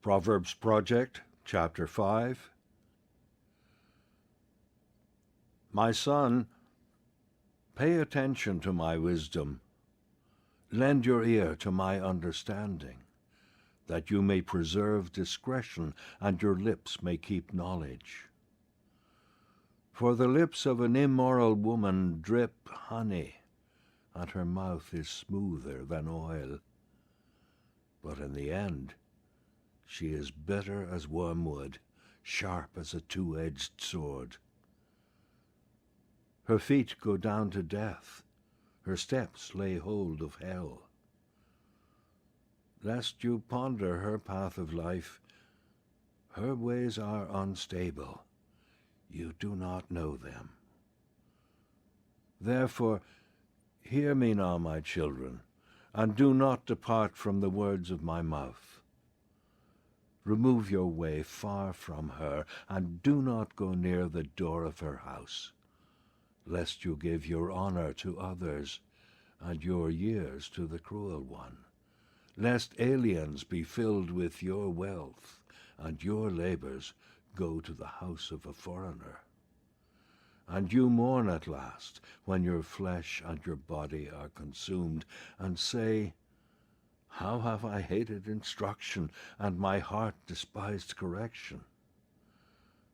Proverbs Project, Chapter 5. My son, pay attention to my wisdom. Lend your ear to my understanding, that you may preserve discretion and your lips may keep knowledge. For the lips of an immoral woman drip honey, and her mouth is smoother than oil. But in the end, she is bitter as wormwood, sharp as a two-edged sword. Her feet go down to death, her steps lay hold of hell. Lest you ponder her path of life, her ways are unstable, you do not know them. Therefore, hear me now, my children, and do not depart from the words of my mouth. Remove your way far from her, and do not go near the door of her house, lest you give your honor to others, and your years to the cruel one, lest aliens be filled with your wealth, and your labors go to the house of a foreigner. And you mourn at last, when your flesh and your body are consumed, and say, how have I hated instruction, and my heart despised correction?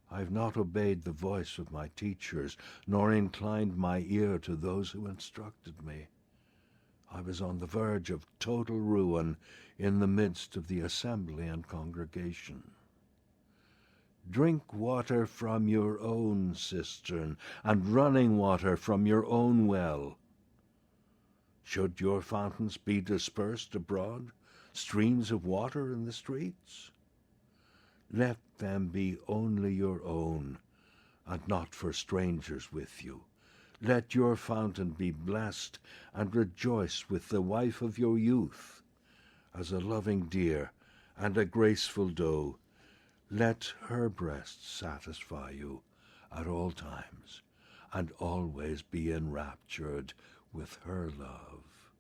I have not obeyed the voice of my teachers, nor inclined my ear to those who instructed me. I was on the verge of total ruin in the midst of the assembly and congregation. Drink water from your own cistern, and running water from your own well. Should your fountains be dispersed abroad, streams of water in the streets? Let them be only your own, and not for strangers with you. Let your fountain be blessed, and rejoice with the wife of your youth. As a loving deer and a graceful doe, let her breasts satisfy you at all times, and always be enraptured with her love.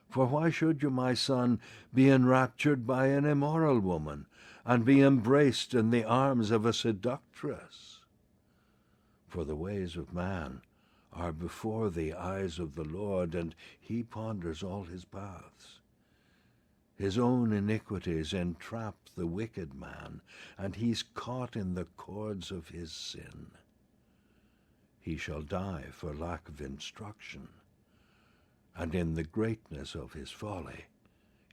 For why should you, my son, be enraptured by an immoral woman, and be embraced in the arms of a seductress? For the ways of man are before the eyes of the Lord, and he ponders all his paths. His own iniquities entrap the wicked man, and he's caught in the cords of his sin. He shall die for lack of instruction, and in the greatness of his folly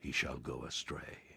he shall go astray.